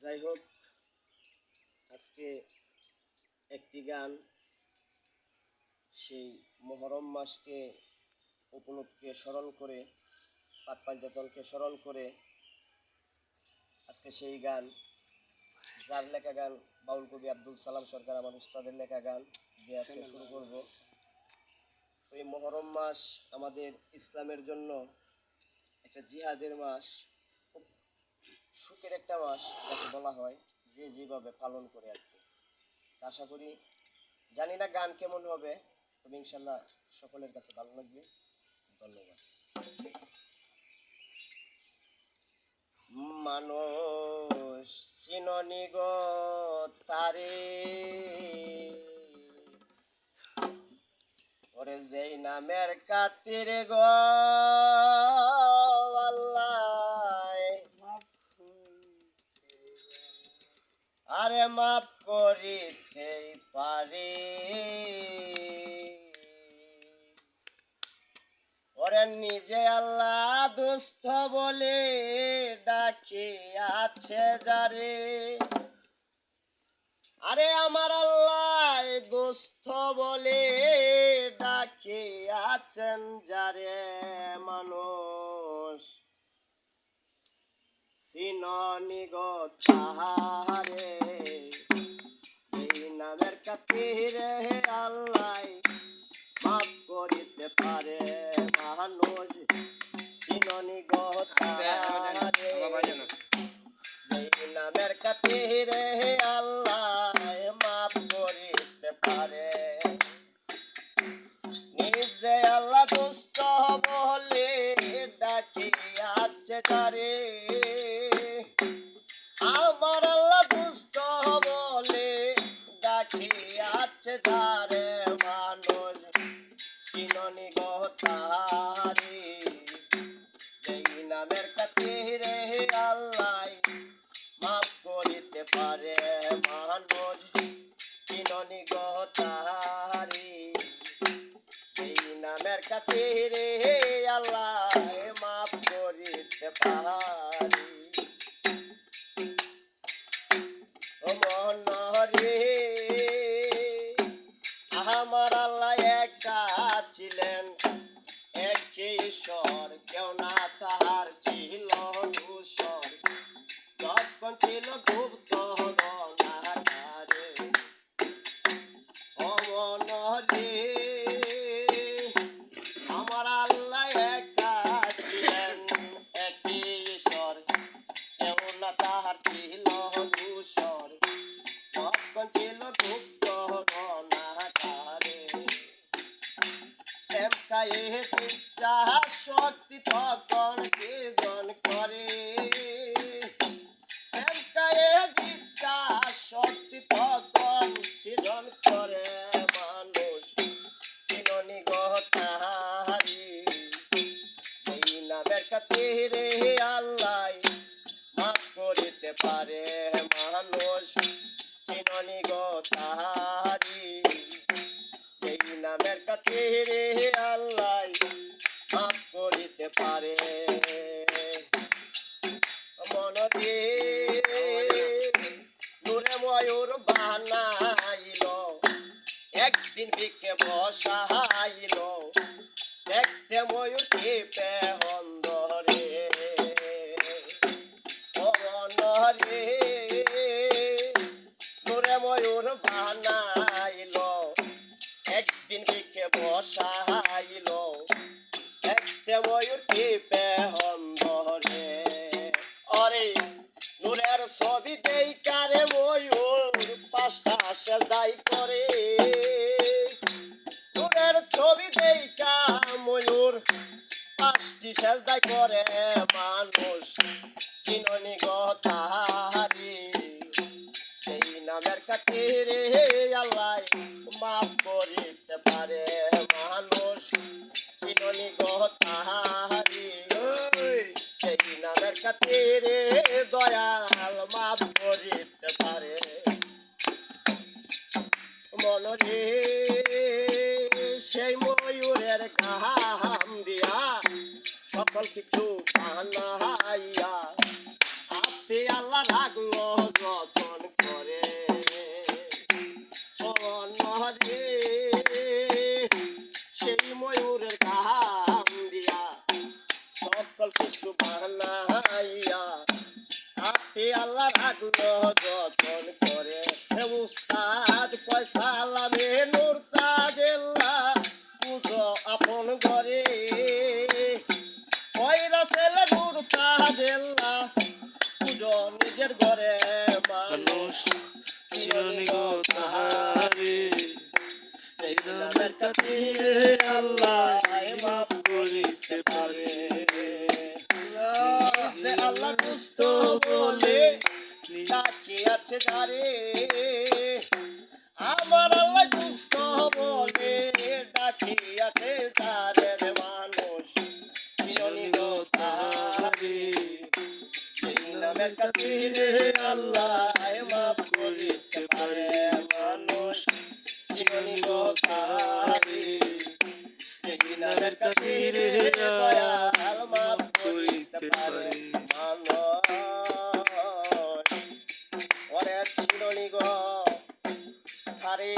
যাই হোক, আজকে একটি গান সেই মহরম মাসকে উপলক্ষে স্মরণ করে, পাক পাঞ্জাতনকে স্মরণ করে আজকে সেই গান, যার লেখা গান বাউল কবি আব্দুল সালাম সরকার আমার উস্তাদের লেখা গান দিয়ে আজকে শুরু করব। এই মহরম মাস আমাদের ইসলামের জন্য একটা জিহাদের মাস, খুব সুখের একটা মাস যাকে বলা হয়, যে যেভাবে পালন করে আর কি। আশা করি, জানি না গান কেমন হবে, তবে ইনশাল্লাহ সকলের কাছে ভালো লাগবে। ধন্যবাদ। মানুষ চিননি গো তারে, ওরে যেই নামের কাতিরে গো আল্লাহ, আরে মাফ করিতেই পারি। ওরে নিজে আল্লাহ দুস্থ বলে ডাকি আছে যারে, আরে আমার আল্লাহ দুস্থ বলে ডাকি আছেন যারে। মানুষ চিননি গো তাহারে, এই নামের খাতিরে আল্লাহ মাফ করিতে পারে। মানুষ চিননি গো তাহারে, এই নামের খাতিরে আল্লাহ মাফ করিতে পারে। নিজে আল্লাহ দুষ্ট বলে ডাকি আছে তারে, আমার আল্লাহ দুষ্ট বলে ডাকি আছে তারে। মানুষ চিননি গো তাহারে, এই নামের খাতিরে আল্লাহ মাফ করিতে পারে। মানুষ চিননি গো তাহারে, এই নামের খাতিরে আল্লাহ মাফ করিতে পারে। ও মনরে, আমার আল্লাহ একা ছিলেন, এক ঈশ্বর, কেউ না তাহার ছিল দূষর। যখন ছিল গুপ্ত গণাগারে, ও মনরে, আমার আল্লাহ একা ছিলেন, এক ঈশ্বর, কেউ না তাহার ছিল দূষর। যখন ছিল গুপ্ত গণাগারে, প্রেম খায়ে ইচ্ছা শক্তি তখন সৃজন করে। প্রেম খায়ে ইচ্ছা শক্তি তখন সৃজন করে। মানুষ চিননি গো তাহারে, এই নামের খাতিরে আল্লাহ মাফ করিতে পারে। মানুষ চিননি গো তাহারে, এই নামের খাতিরে আল্লাহ মাফ করিতে পারে। মনরে, নূরে ময়ূর বানাইল, একদিন বিকে বসাইল, দেখতে ময়ূর টিপে অন্ধরে। ও মনরে, নূরে ময়ূর বানাইল, একদিন বিকে বসাইল, দেখতে ময়ূর টিপে অন্ধরে। অরে নূরের ছবি দেইকারে ময়ূর পাঁচটা সেজদাই করে। নূরের ছবি দেইকা ময়ূর পাঁচটি সেজদাই করে। মানুষ চিননি গো তাহারে, এই নামের খাতিরে আল্লাহ মাফ করিতে পারে। মানুষ চিননি গো তাহারে, এই নামের খাতিরে দয়াল মাফ করিতে পারে। মনরে, সেই ময়ূরের ঘাম দিয়া সকল কিছু বানাইয়া আপনি আল্লাহ রাখলো যতন করে ও নরে সেই ময়ূরের গান দিয়া সকল কিছু বানাইয়া আপনি আল্লাহ রাখলো যতন করে হে উস্তাদ কয় সালামে নূর তাজেল্লা পুজো আপন ঘরে ওই রাসেল নূর তাজেল্লা পুজো নিজের ঘরে মানুষ চিরনি গো তাহারে এই নামের খাতিরে আল্লাহ মাফ করিতে পারে আল্লাহ দুস্থ বলে ডাকি আছে যারে আমার আল্লাহ দুস্থ বলে ডাকি আছে যারে মানুষ চিরনি গো তাহারে এই নামের খাতিরে আল্লাহ মাফ করিতে পারে মানুষ চিরনি গো তাহারে এই নামের খাতিরে দয়াল মাফ করিতে পারে মানুষ ওরে চিরনি গো তাহারে